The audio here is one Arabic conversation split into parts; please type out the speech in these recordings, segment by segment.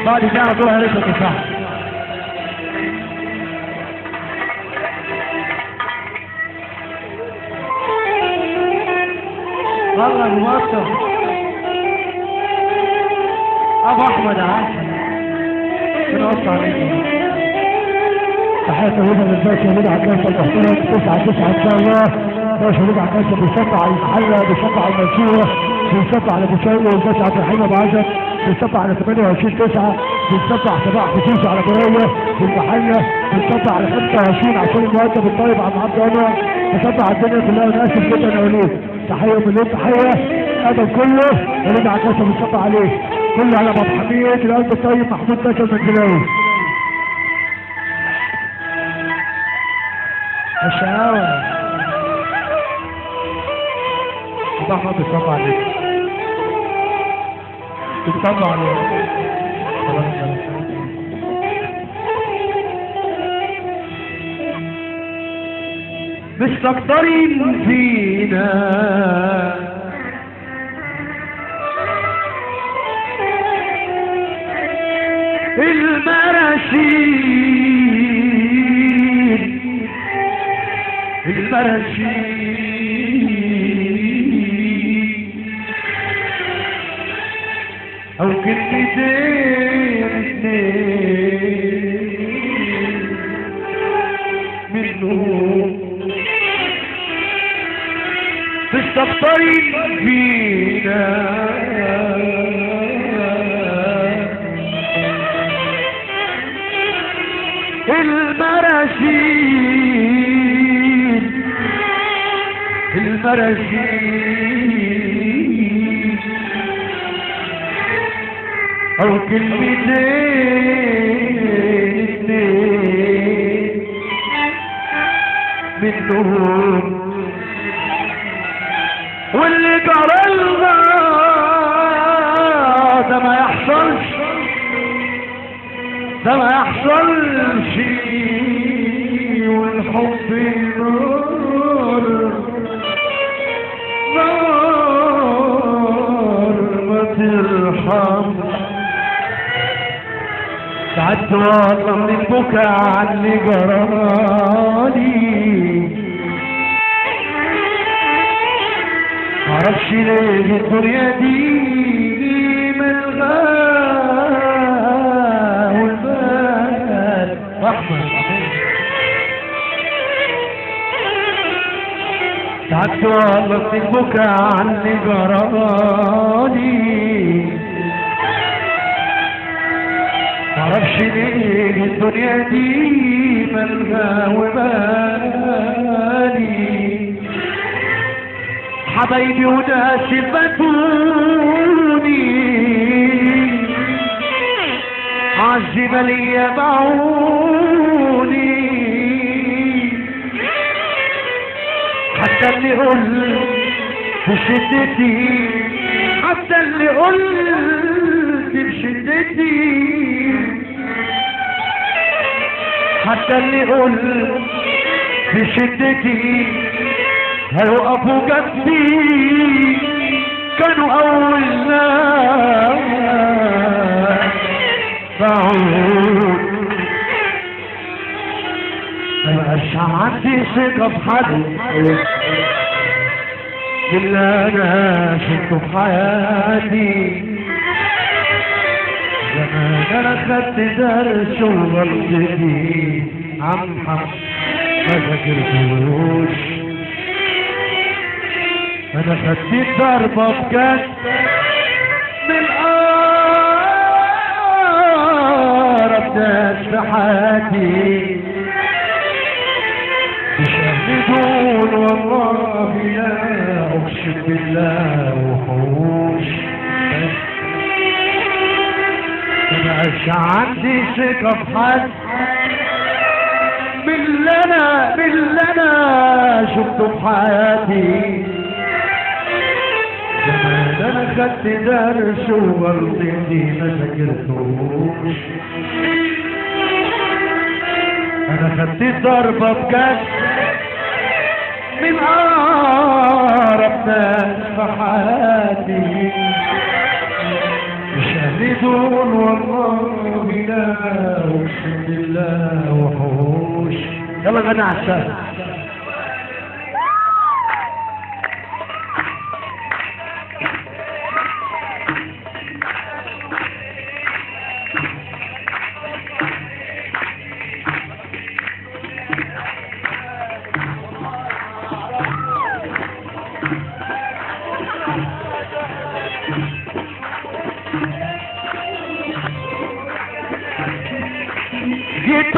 بعد كده على طول هنركب الدفاع. والله الموصل ابو احمد عاشر بنوصل عليكم. تحية طيبة للباشا وليد عكاشة المحترم 9/9 ان شاء الله. باشا وليد عكاشة بيشطع على المحلة، بيشطع على المنشورة، بيشطع على ابو شاي، والباشا عبد الرحيم ابو عزب بيشطع على 28/9، بيشطع سباع خصوصي على برايه في المحلة، بيشطع على 25 عشان المؤدب الطيب عم عبد انور، بيشطع على الدنيا كلها. وانا اسف جدا يا وليد، تحية مليون تحية. ادم كله وليد عكاشة بيشطع عليه كله على ابو حميد القلب الطيب محمود باشا المنزلاوي. الشقاوة ابو احمد بيشطع عليك، بيشطع عليك. مستكترين فينا المراشيد او كلمتين منهم مستكترين فينا المراشيد او كلمتين منهم واللي جرى لنا ده ما يحصلش، ده ما يحصلش، والحب نار نار ما ترحمش. ساعات والله من البكا على اللي جرالي معرفش ليه الدنيا دي ملغاه والبال احمد. ساعات والله من البكا على اللي جرالي معرفش ليه الدنيا دي ملغاه وبالي. حبايبي وناس فاتوني عالزبا ليا باعوني، حتى اللي قل بشدتي، حتى اللي قلت بشدتي، حتى اللي قلت بشدتي هيوقفوا جنبي كانوا اول ناس بعود. مبقاش عندي ثقة في حد اللي انا شفته في حياتي. زمان انا خدت درس وغلطتي عم حق ما ذاكرتوش. انا خدت ضربة بجد من اقرب ناس في حياتي، يشهدون والله لا اقسم بالله وحوش. مبقاش عندي ثقة في حد من اللي انا شفته في حياتي. زمان انا خدت درس وغلطتي ما ذاكرتوش. انا خدت ضربة بجد من اقرب ناس في حياتي، مش اهلي بدون والله لا اقسم بالله وحوش. يلا غنى على السهل. جيت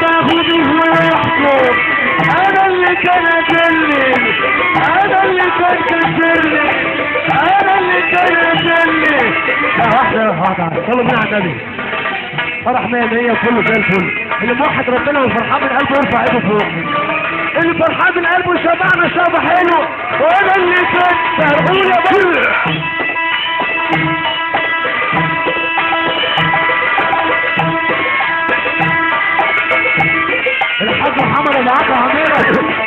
اخذي ويحكم. انا اللي كان اجلي، انا اللي كان كسرني، انا اللي كان اجلي. لا واحدة يا حاضر صلوا بينا على النبي. فرح 100 كله زي الفل. اللي موحد ربنا وفرحان من قلبه يرفع ايده فوق. اللي فرحان من قلبه شبعنا شبع حلو. وانا اللي كان فرحون يا بل. الحاج محمد ابو عبد عميرة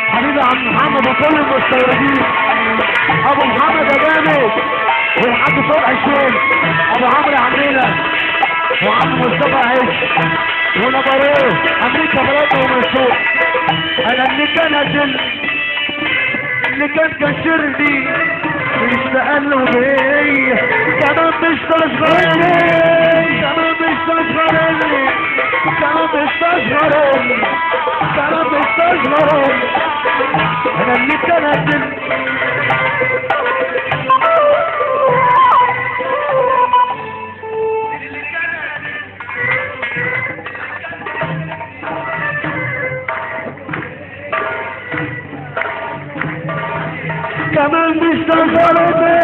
حبيبي عم محمد وكل المستوردين. ابو محمد يا جامد والحاج صبحي الشيخ ابو عمرو عميرة وعم مصطفى عيش ونبروه امريكا بلاد ومنصور. انا اللي كان كسرني اشتقلوا بيا كمان مستصغرني، كمان مستصغرني، كمان مستصغرني، كمان مستصغرني. انا اللي كان كمان بيستغربني،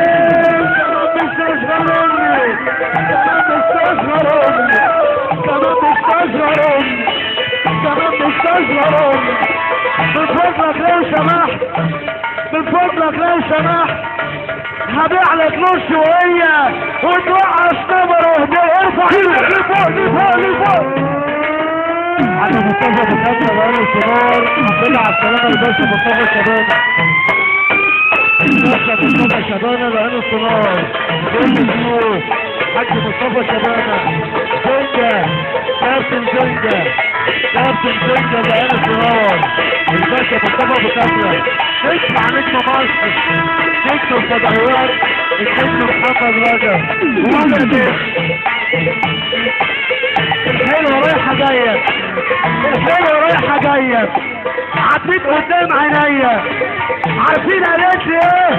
كمان بيستغربني، كمان بيستغربني، كمان بيستغربني، كمان بيستغربني. من فضلك لو سمحت، من فضلك لو سمحت هبيع لك نص شوية وتوقع الصبر وهدي. ارفع ايدك لفوق لفوق لفوق. على مصطفى بكاتره بقاله الصغار طلع على السلامة الباشا مصطفى الشباب. مصطفى شبانة لعين الصناعي كل الضيوف حاج مصطفى شبانة زنجة كابتن زنجة كابتن زنجة لعين الصناعي الباشا مصطفى بكاترة. اسمع نجم مصر نجم الفضائيات النجم محمد رجب. الحلوة رايحة جاية، الحلوة رايحة جاية عديت قدام عينيا. عارفين قالت لي ايه؟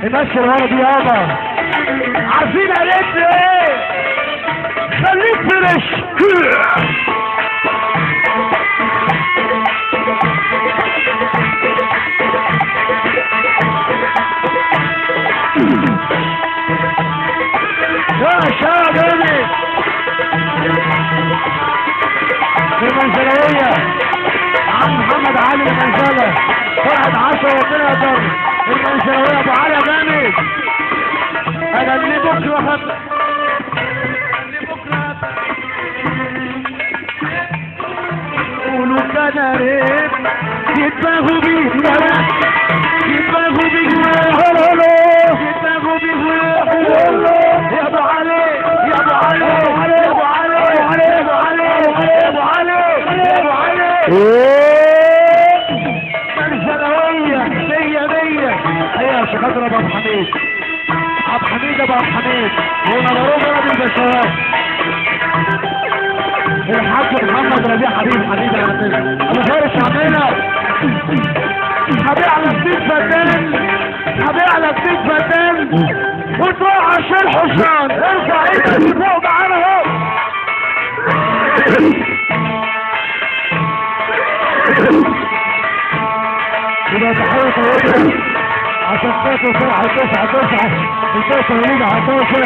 الناس الورا دي يابا عارفين قالت لي ايه؟ خليك فريش. يا شبابي المنزلوية عم محمد علي المنزلة واحد 10 ربنا يقدر. المنزلوية ابو علي جامد. انا اللي بكره قولوا كان ريب يتباهوا بيه يتباهوا بيه يتباهوا بيه يا ابو علي يا ابو علي يا ابو علي يا ابو علي يا ابو علي يا ابو علي. يا شكرا ابو حميد ابو حميد ابو حميد ونبروه بلد البشوات. الحاج محمد ربيع حبيبي عندنا ابو فارس عمنا. هبيع لك 6 فتان، هبيع لك 6 فتان وتروح عشان حسان. ارفع ايدك لفوق معانا اهو. يبقى تحية طويلة عشان خاطر فرحة 9 الباشا وليد عطاشة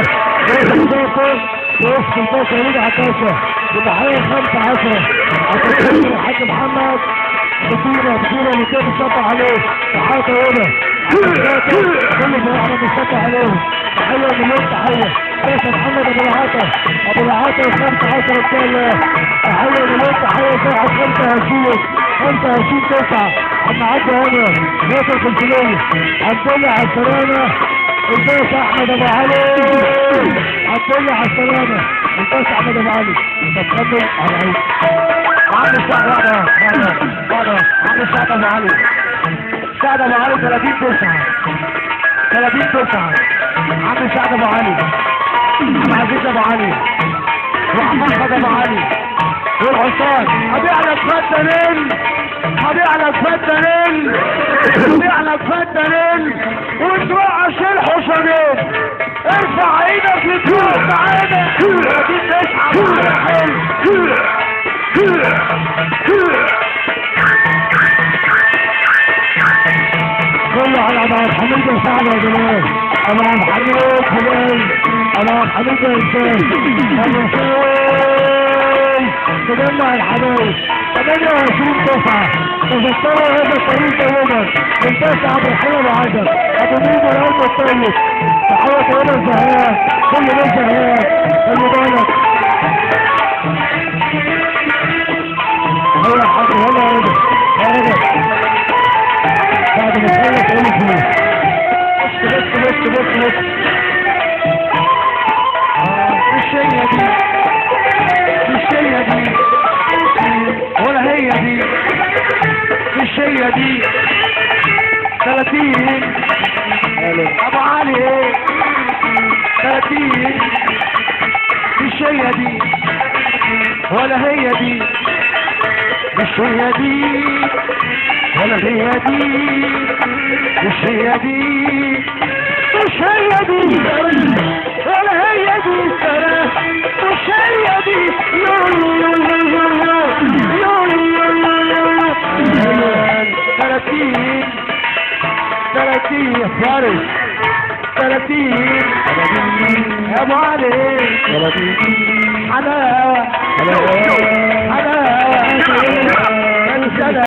وفق الباشا وليد عطاشة. وتحية 15 عشان خاطر الحاج محمد بطولة اللي كان بيشطح عليه. تحية طويلة عشان خاطر كل فرحة بيشطح عليه. تحية مليون تحية باشا محمد ابو العطا 15 ان شاء الله. تحية مليون تحية فرحة 25 9 عم عدى هنا ناصر 500 عبد الله على السلامة الباشا احمد ابو علي عبدالله على السلامه. الباشا احمد ابو علي تتقدم على العيد. عم السعد عم السعد ابو علي. سعد ابو علي 30/9 عم سعد ابو علي. عم عزيز ابو علي وعم احمد ابو علي والحصان. هبيع لك فتنين وتروح عشان حصانين. ارفع ايدك لفوق تعالى 30/9 حلو. كله على عبد حميد وسعد يا جمال. امام حميد خلال امام حميد انسان تجمع الحبايب 28/9 تذكروا هذا الطريق يوما من باشا عبد الحليم عجب ابو مين القلب الطيب تحية طويلة الزهران كل ناس زهران المبارك. هيا حاجة هلا يا رجل بعد ما تخلص قول فلوس. بص ولا هي دي مش هي دي 30 ابو علي 30 مش هي دي ولا هي دي مش هي دي ولا هي دي مش هي دي مش هي دي ولا هي دي مش هي دي 30 يا فارس 30 يا ابو علي 30 حنان